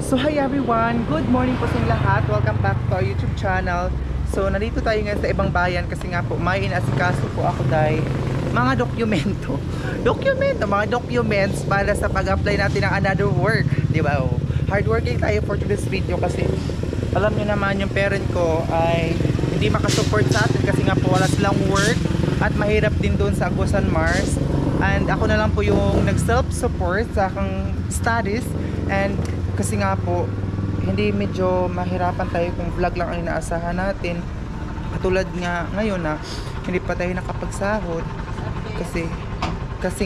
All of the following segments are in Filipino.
So hi everyone, good morning po sa inyong lahat. Welcome back to our YouTube channel. So nandito tayo ngayon sa ibang bayan kasi nga po may inasikaso po ako dahil mga mga documents para sa pag-apply natin ng another work, di ba? Hardworking tayo for this video kasi alam niyo naman yung parent ko ay hindi makasupport sa atin kasi nga po wala silang work at mahirap din doon sa Agusan Mars. And ako na lang po yung nag-self-support sa aking studies. And kasi nga po hindi medyo mahirapan tayo kung vlog lang ang inaasahan natin, katulad nga ngayon na hindi pa tayo nakapagsahod kasi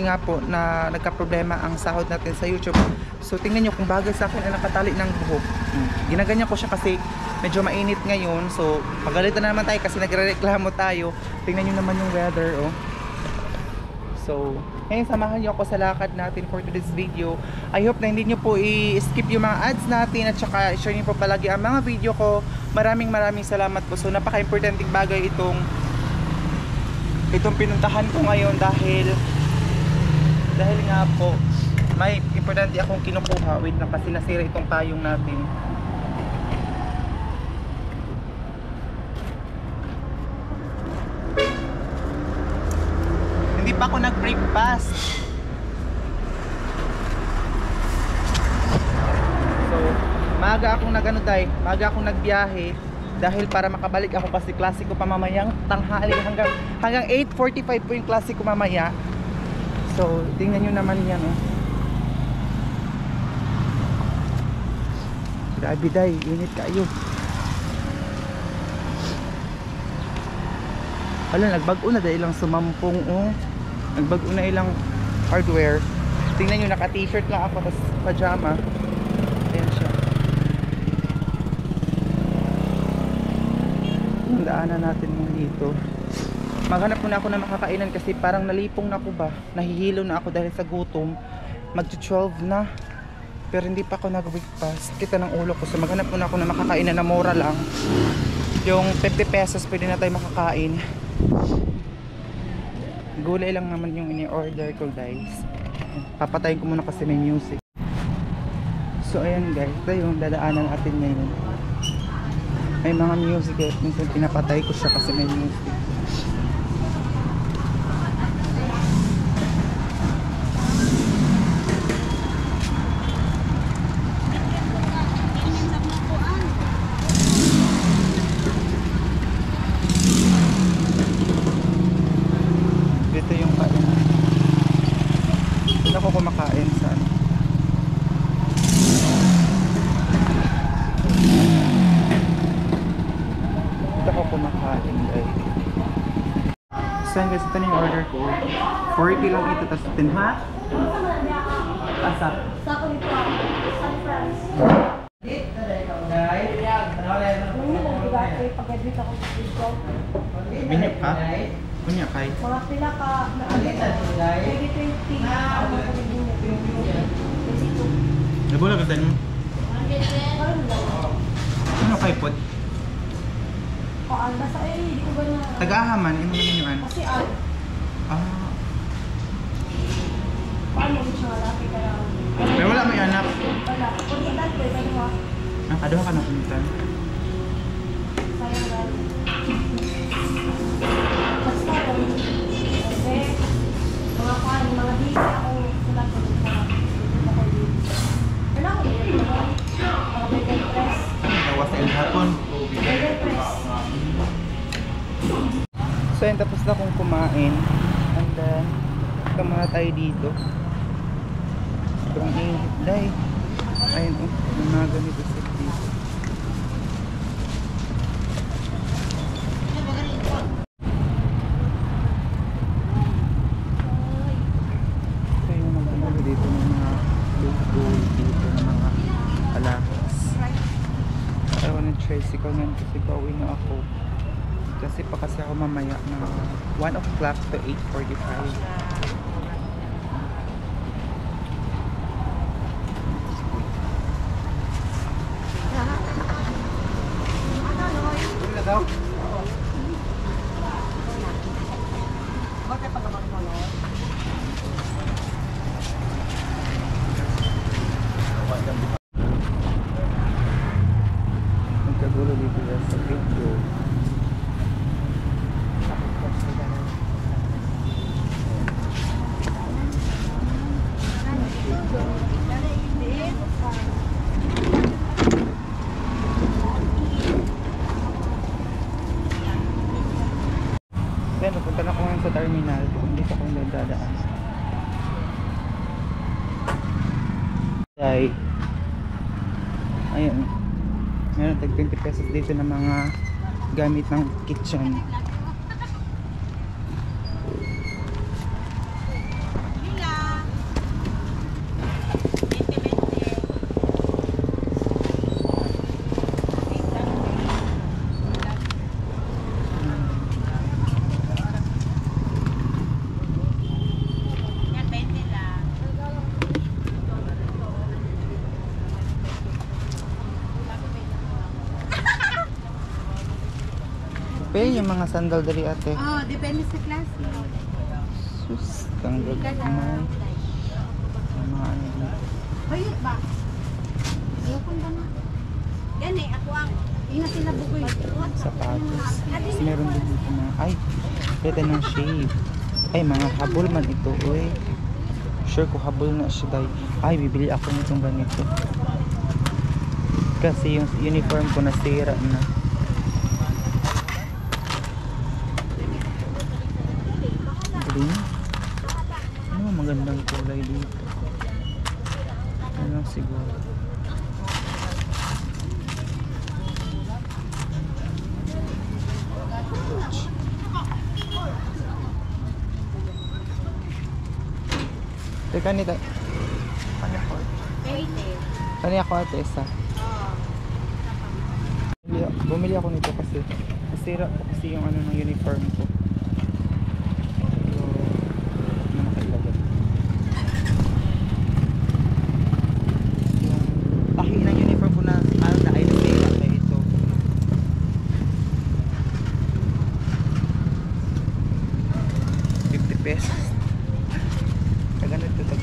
nga po na nagka-problema ang sahod natin sa YouTube. So tingnan nyo kung bagay sa akin na nakatali ng buhok, ginaganyan ko siya kasi medyo mainit ngayon. So pagalitan na naman tayo kasi nagrereklamo tayo. Tingnan nyo naman yung weather, oh. So ngayon samahan nyo ako sa lakad natin for today's video. I hope na hindi nyo po i-skip yung mga ads natin at saka share nyo po palagi ang mga video ko. Maraming salamat po. So napaka-importanting bagay itong pinuntahan ko ngayon dahil nga po may importante akong kinukuha. Wait na kasi nasira itong payong natin. Hindi pa ako nag-breakfast. So, maaga akong nagbiyahe dahil para makabalik ako kasi klase ko pa mamayang tanghali hanggang 8:45 po yung klase ko mamaya. So, tingnan nyo naman yan, oh. Grabe day, init kayo. Wala, nagbago na dahil ilang sumampong, oh. Nagbago na ilang hardware. Tingnan nyo, naka t-shirt lang ako tapos pajama. Ayan siya. Yung daanan natin mo dito. Maghanap muna ako ng makakainan kasi parang nalipong na ako ba. Nahihilo na ako dahil sa gutom. Mag-12 na. Pero hindi pa ako nag-breakfast. Kita ng ulo ko. So maghanap muna ako ng makakainan na mura lang. Yung 50 pesos pwede na tayo makakain. Gulay lang naman yung ini-order ko, guys. Papatayin ko muna kasi may music. So ayan guys, ito yung dadaanan natin ngayon. May mga music eh. Minsan pinapatay ko siya kasi may music. Kumakain sa ito ako kumakain guys. So guys, ito na yung order ko. 40 lang ito, tas 10 ha? Asa? Sako nito. San France. Binyap ka? Kunya kay? Mga pila ka na 2020 Nabulag ka mo? Ano kay pod? Basta di ko ba na Tagahaman, imo man yung ano? kasi paano mo siya malapit ka lang? Pero wala may anak. Wala, kung ilan ko ito naman Kaduha ka na puntan. sayang gano'n. Basta kung kasi mga pan, mga busy ako sila ko sa ako dito. Wala ko dito. Mga bagel press. Tawas na yung hapon. Bagel press. So yun, tapos na akong kumain. And then, ito muna tayo dito. Sobrang init dahil. Ayun, yung mga ganito sa dito. So yun, magdamalo dito ng mga buhay dito ng mga alakas. Ayaw ng tricycle ngayon kasi pauwi na ako. Kasi pa kasi ako mamaya na 1 o'clock to 8:45. Bakit pa naman mo, no? Ayan. Meron tag 20 pesos dito ng mga gamit ng kitchen. Pe, yung mga sandal dali ate. Oh, depende sa klase. Sus, tanggal kamay. Yung mga ano dito. Bayot ba? Ayokon ba na? Yan eh, ako ang ina sila bugoy. Sapatos. Tapos meron din dito na, ay, pwede ng shave. Ay, mga habol man ito, uy. Sure ko habol na siya dahil. Ay, bibili ako nitong ganito. Kasi yung uniform ko nasira na. Green? Ano magandang kulay dito? Ano siguro? Teka nito. Kanya ko. Kanya ako ate isa. Bumili ako nito kasi nasira po kasi yung ano ng uniform ko. So, ano nakailagay? Yung tahi ng uniform ko na ano na ay nasira na ito. ₱50. Ganito tag.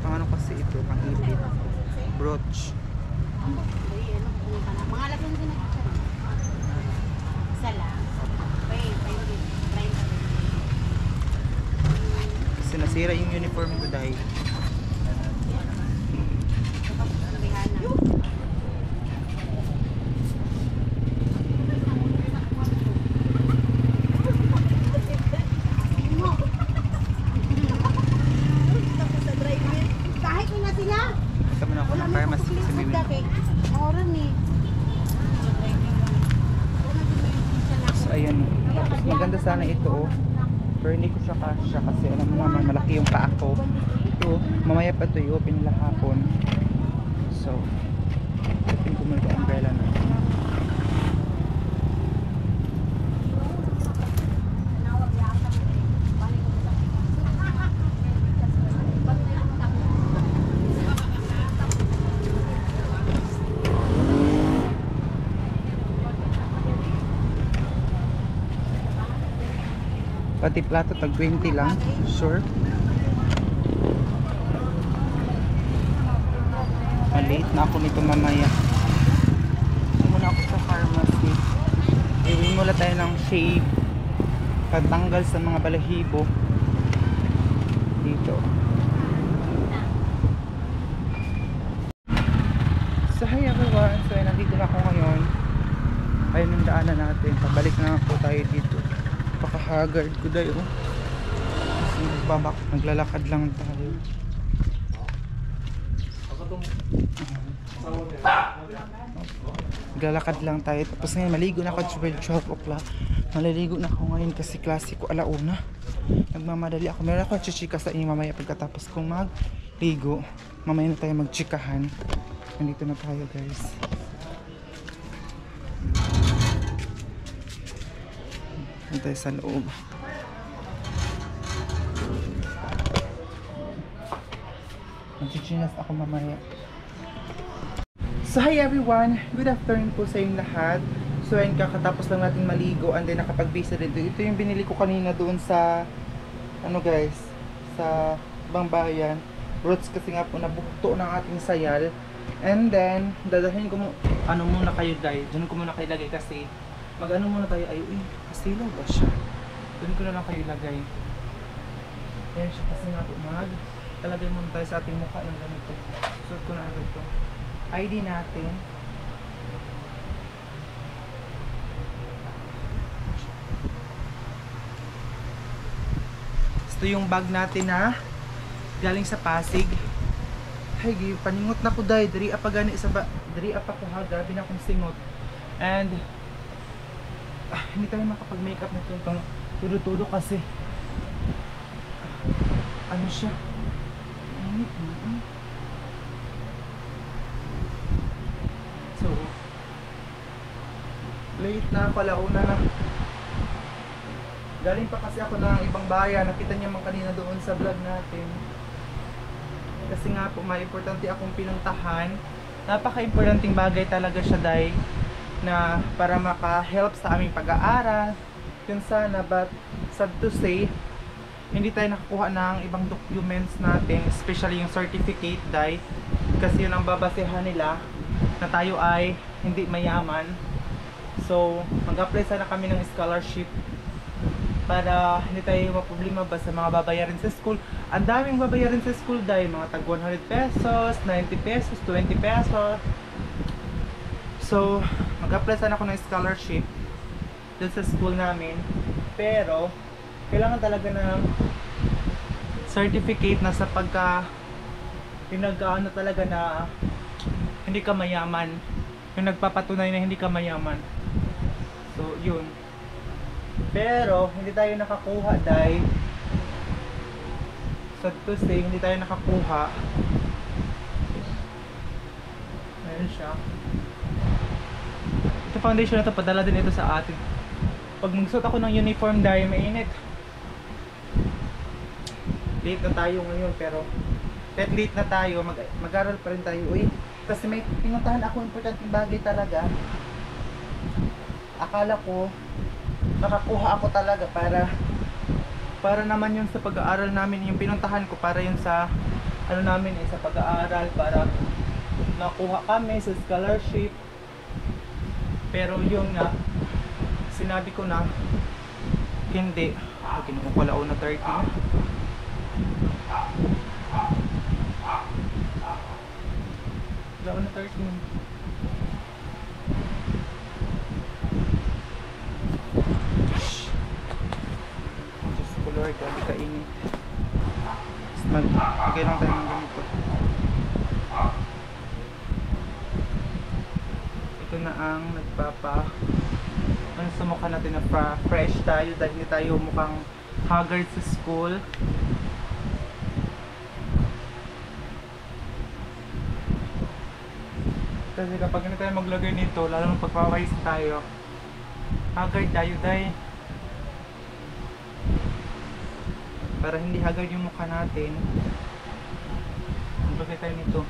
Ang ano kasi ito, pang ipit. Brooch. Mga lagang din ako. Isa lang. Kasi nasira yung uniform ko dahil. Kahit na sila. Kami na ako ng pharmacy kasi may Oran eh. So ayan. Tapos maganda sana ito oh. Pero hindi ko siya kasya kasi alam mo naman malaki yung paa ko. Ito, mamaya pa ito i-open nila hapon. So, open ko muna yung umbrella na. Pati plato tag 20 lang. Sure. Late na ako nito mamaya. Muna ako sa pharmacy. Iwin muna tayo ng shave. Pagtanggal sa mga balahibo. Dito. So hi everyone. So nandito na ako ngayon. Ayun yung daanan natin. Pabalik na ako tayo dito. Paka-haggard ko dayo. Kasi naglalakad lang tayo. Naglalakad lang tayo. Tapos ngayon maligo na ako 12 o'clock. Maliligo na ako ngayon kasi klase ko alauna. Nagmamadali ako. Meron ako chichika sa inyo mamaya pagkatapos kong magligo. Mamaya na tayo magchikahan. Nandito na tayo guys. Tayo sa loob. Magchichinas ako mamaya. So hi everyone, good afternoon po sa inyong lahat. So ayun, kakatapos lang natin maligo and then nakapag-visa rin. Ito yung binili ko kanina doon sa ano guys, sa Bangbayan. Roots kasi nga po nabukto ng ating sayal. And then dadahin ko ano muna kayo guys. Diyan ko muna kayo lagay kasi mag-ano muna tayo, ay kasilaw ba siya? Doon ko na lang kayo lagay. Ayan siya kasi nga po, talagay muna tayo sa ating mukha ng ganito. Suot ko na agad ito. ID natin. Ito yung bag natin na galing sa Pasig. Ay, paningot na ko day, diri apa gani sa diri apa ko ha, grabe na akong singot. And hindi tayo makapag-makeup na itong tudo-tudo kasi ano siya? Init na. So, late na pala, una na. Galing pa kasi ako ng ibang bayan, nakita niyo man kanina doon sa vlog natin. Kasi nga po, may importante akong pinuntahan. Napaka-importanting bagay talaga siya, day, na para maka-help sa aming pag-aaral. Yun sana, but sad to say, hindi tayo nakakuha ng ibang documents natin, especially yung certificate, day, kasi yun ang babasehan nila na tayo ay hindi mayaman. So, mag-apply sana kami ng scholarship para hindi tayo maproblema ba sa mga babayarin sa school. Ang daming babayarin sa school, day, mga tag 100 pesos, 90 pesos, 20 pesos. So, mag-apply sana ako ng scholarship dun sa school namin. Pero, kailangan talaga ng certificate na sa pagka pinag-ano talaga na hindi ka mayaman. Yung nagpapatunay na hindi ka mayaman. So, yun. Pero, hindi tayo nakakuha, dahil sad to say, hindi tayo nakakuha. Ayan siya. Ito foundation na ito, padala din ito sa atin. Pag magsuot ako ng uniform, dahil mainit. Late na tayo ngayon, pero late na tayo, mag-aral pa rin tayo. Uy, kasi may pinuntahan ako importanteng bagay talaga. Akala ko nakakuha ako talaga para naman yun sa pag-aaral namin, yung pinuntahan ko para yun sa ano namin sa pag-aaral, para nakuha kami sa scholarship. Pero yun nga, sinabi ko na hindi. Kinuha ko pala una 30 na. Wala na 30 na. Lord, grabe kainit. Magbigay lang tayo ng ganito. Ito na ang sa mukha natin na fresh tayo, dahil hindi tayo mukhang haggard sa school. Kasi kapag hindi tayo maglagay nito, lalo nung pagpapawis tayo, haggard tayo, dahil para hindi haggard yung mukha natin, maglagay tayo nito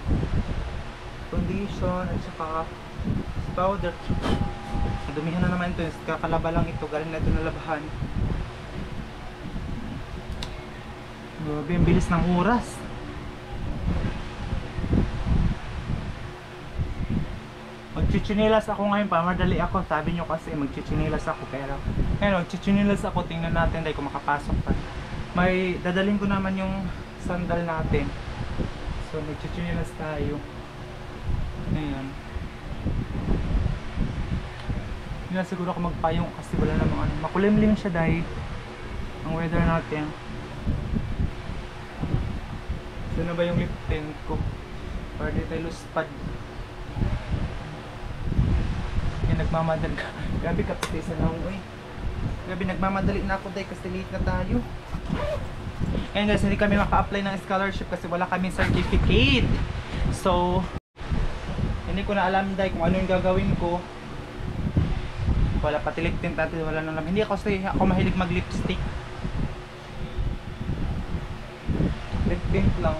foundation at saka powder. Dumihan na naman ito, kakalaba lang ito, galing na ito nalabahan. Grabe, ang bilis ng oras. Magchichinilas ako ngayon, madali ako, sabi nyo kasi magchichinilas ako, pero ngayon magchichinilas ako, tingnan natin dahil kung makapasok pa. May dadaling ko naman yung sandal natin. So magchichinilas tayo. Ayan. Hindi na siguro ako magpayong kasi wala namang ano. Makulimlim siya dahil ang weather natin. So na ba yung lip tint ko? Para di tayo luspad. Yan, nagmamadali ka. Grabe ka pati sa nauwi. Grabe, nagmamadali na ako dahil kasi late na tayo. And guys, hindi kami maka-apply ng scholarship kasi wala kami certificate. So hindi ko na alam dahil kung ano yung gagawin ko. Wala pati lip tint natin, wala na lang. Hindi ako mahilig mag lipstick. Lip tint lang.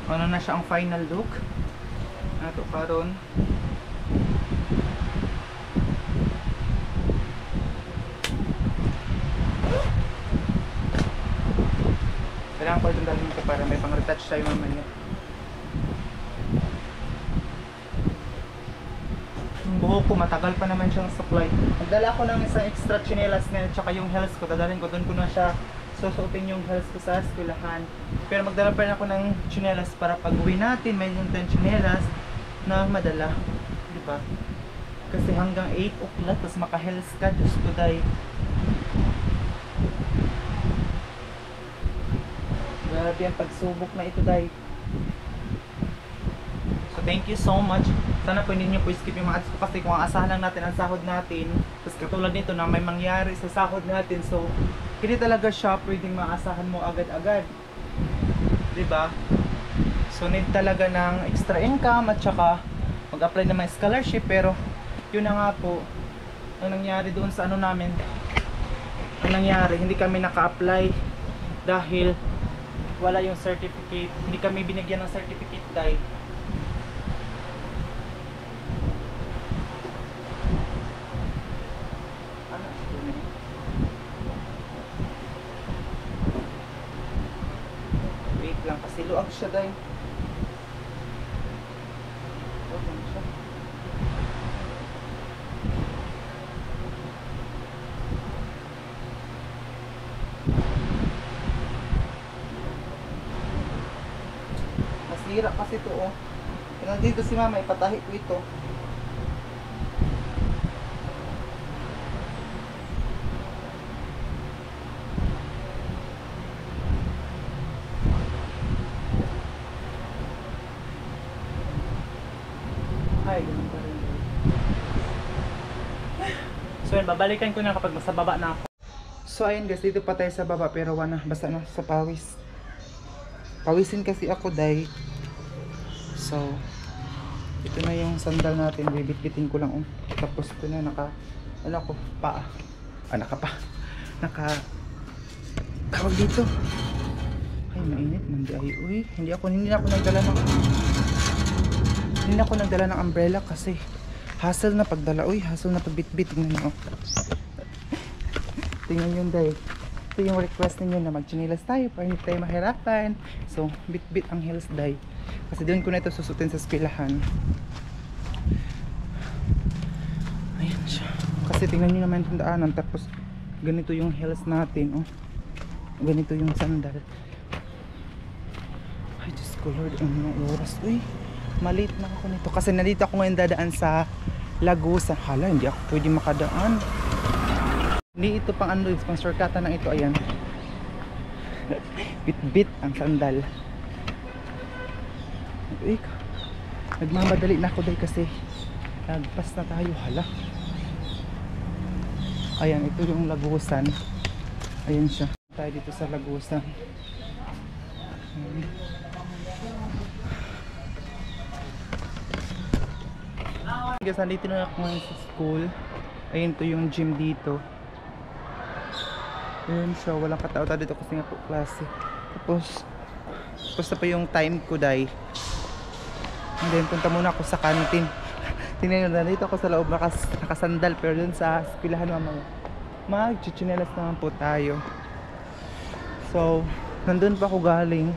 Ano na siya ang final look nato karon. Kailangan ko itong dalhin ko para may pang-retouch tayo mamaya. Yung buhok ko matagal pa naman siyang supply. Nagdala ko ng isang extra chinelas ngayon, tsaka yung heels ko dadalhin ko, doon ko na siya susuotin yung heels ko sa eskwelahan. Pero magdala pa rin ako ng tsinelas para pag uwi natin, may yung tsinelas na madala. Di ba? Kasi hanggang 8 o'clock, tapos maka-heels ka, Diyos ko day. Grabe ang pagsubok na ito day. So thank you so much. Sana po hindi nyo po skip yung mga ads ko kasi kung aasahan lang natin ang sahod natin, tapos katulad nito na may mangyari sa sahod natin, so hindi talaga siya pwedeng maasahan mo agad-agad. Diba? So need talaga ng extra income at saka mag-apply ng mga scholarship, pero yun na nga po ang nangyari doon sa ano namin. Ang nangyari, hindi kami naka-apply dahil wala yung certificate. Hindi kami binigyan ng certificate dahil wait lang kasi luag siya dahil luag lang siya. Masira kasi ito oh. Nandito si mama, ipatahi ko ito. Ay, ganun pa rin. So yun, babalikan ko na kapag nasa baba na ako. So ayun guys, dito pa tayo sa baba pero wala, basta na sa pawis. Pawisin kasi ako dahil. So ito na yung sandal natin, bibit-bitin ko lang oh. Tapos ito na ano ko, paa. Tawag dito. Ay, mainit man di ay. Uy, hindi na ako nagdala ng umbrella kasi hassle na pagdala. Uy, hassle na pagbitbit. Tingnan nyo. Tingnan yun dahil. Ito yung request ninyo na mag-chinilas tayo para hindi tayo mahirapan. So, bit-bit ang heels dahil. Kasi doon ko na ito susutin sa eskwelahan. Ayan siya. Kasi tingnan nyo naman itong daanan. Tapos, ganito yung heels natin. Oh. Ganito yung sandal. Ay, Diyos ko Lord. Anong oras? Uy, maliit na ako nito. Kasi nandito ako ngayon dadaan sa Lagusan. Hala, hindi ako pwede makadaan. Hindi ito pang ano, pang shortcutan ng ito. Ayan. Bit-bit ang sandal. Uy, nagmamadali na ako dahil kasi lagpas na tayo. Hala. Ayan, ito yung Lagusan. Ayan siya. Tayo dito sa Lagusan. Guys, nandito na ako ngayon sa school. Ayun to yung gym dito. Ayun siya, walang katao-tao dito kasi nga po klase. Tapos basta pa yung time ko dahil. And then punta muna ako sa canteen. Tingnan nyo, nandito ako sa loob nakasandal, pero dun sa eskwelahan mamaya mag-chichinelas naman po tayo. So nandun pa ako galing.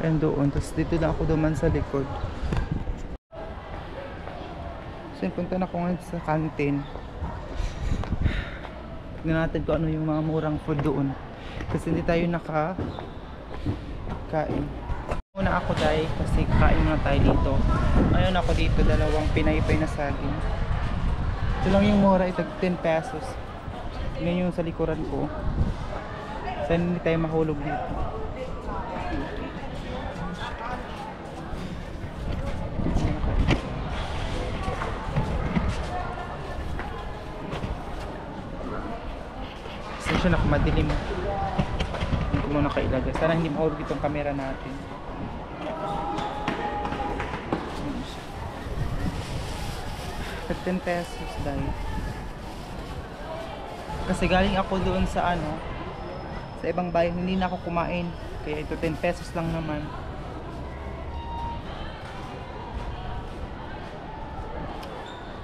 And doon, tapos dito na ako duman sa likod. So punta na ako ngayon sa canteen. Tignan natin kung ano yung mga murang food doon. Kasi hindi tayo kain. Muna ako dahil kasi kain muna tayo dito. Ayun ako dito, dalawang pinaypay na saging. Ito lang yung mura, ito 10 pesos. Tignan yung sa likuran ko. Saan hindi tayo mahulog dito. Siya na madilim. Hindi ko muna kailagay. Sana hindi mahulog itong camera natin. 10 pesos dahil. Kasi galing ako doon sa sa ibang bayan, hindi na ako kumain. Kaya ito 10 pesos lang naman.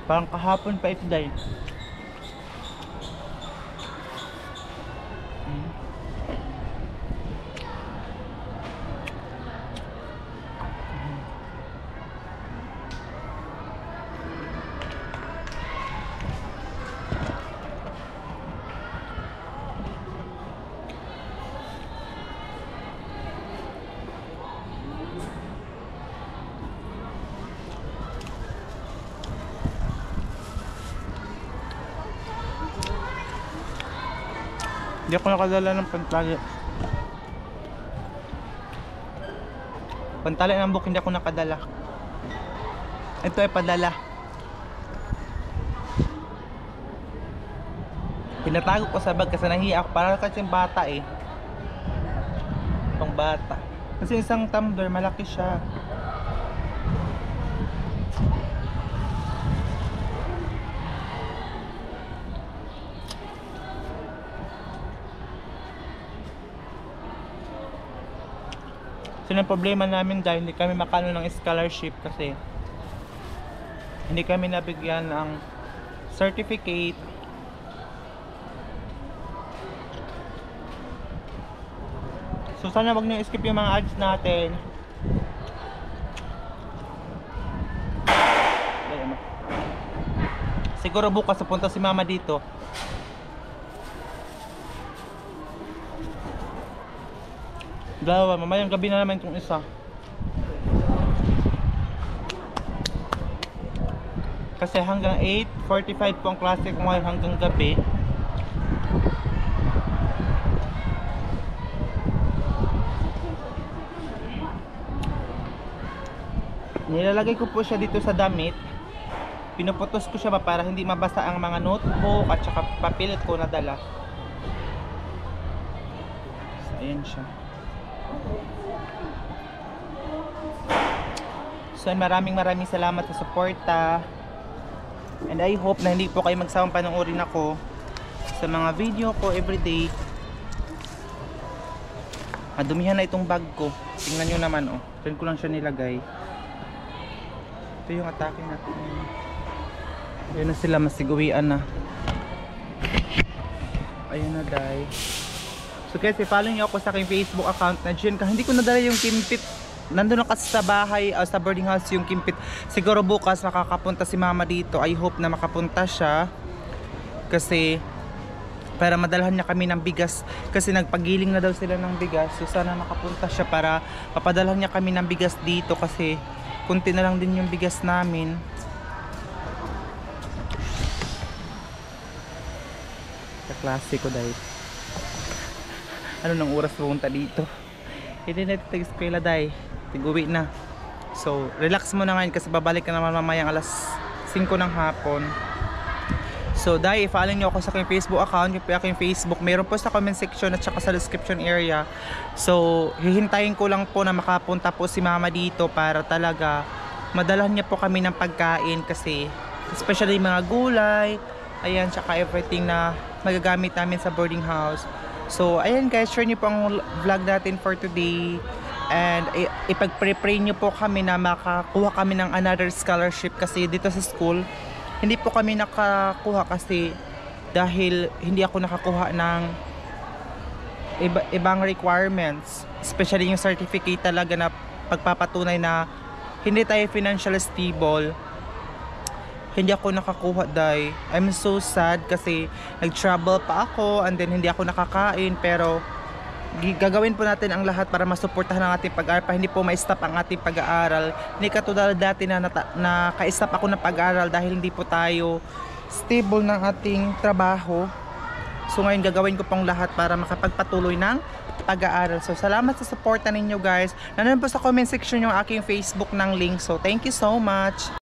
Parang kahapon pa ito dahil. Hindi ako nakadala ng pantali. Pantali ng book hindi ako nakadala. Ito ay padala. Pinatago ko sa bag kasi nahiya ako. Para kasi bata eh. Pang bata. Kasi isang tumbler malaki siya. So yung problema namin dahil hindi kami makano ng scholarship kasi hindi kami nabigyan ng certificate. So sana wag niyo skip yung mga ads natin. Siguro bukas pupunta si mama dito. Dalawa, mamayang gabi na naman itong isa. Kasi hanggang 8:45 po ang klase ko ngayon hanggang gabi. Nilalagay ko po siya dito sa damit. Pinuputos ko siya para hindi mabasa ang mga notebook at saka papel ko na dala. So, ayan siya. So maraming salamat sa suporta. And I hope na hindi po kayo magsawang panoorin ako sa mga video ko everyday. Madumihan na itong bag ko. Tingnan nyo naman oh. Diyan ko lang siya nilagay. Ito yung atake natin. Ayun na sila, masiguwian na. Ayun na day. So guys, i-follow nyo ako sa aking Facebook account na dyan. Hindi ko nadala yung Kimpit. Nandun na kasi sa bahay, sa boarding house yung Kimpit. Siguro bukas makakapunta si mama dito. I hope na makapunta siya. Kasi para madalhan niya kami ng bigas. Kasi nagpagiling na daw sila ng bigas. So sana makapunta siya para papadalhan niya kami ng bigas dito. Kasi kunti na lang din yung bigas namin. Sa klase ko dahil. Ano nang oras pumunta dito? Hindi na ito tag-eskwela dahil. Tiguwi na. So, relax mo na ngayon kasi babalik ka naman mamayang alas 5 ng hapon. So, dahil i-follow nyo ako sa aking Facebook account, yung aking Facebook, mayroon po sa comment section at saka sa description area. So, hihintayin ko lang po na makapunta po si mama dito para talaga madalhan niya po kami ng pagkain kasi especially mga gulay, ayan, tsaka everything na magagamit namin sa boarding house. So, ayan guys, share nyo po ang vlog natin for today. And ipag-pray nyo po kami na makakuha kami ng another scholarship kasi dito sa school, hindi po kami nakakuha kasi dahil hindi ako nakakuha ng ibang requirements. Especially yung certificate talaga na pagpapatunay na hindi tayo financially stable. Hindi ako nakakuha dahil I'm so sad kasi nag-travel pa ako and then hindi ako nakakain, pero gagawin po natin ang lahat para masuportahan ang ating pag-aaral para hindi po ma-stop ang ating pag-aaral. Hindi katulad dati na ka-stop ako ng pag-aaral dahil hindi po tayo stable ng ating trabaho. So ngayon gagawin ko pong lahat para makapagpatuloy ng pag-aaral. So salamat sa suporta ninyo guys. Nandun po sa comment section yung aking Facebook ng link. So thank you so much.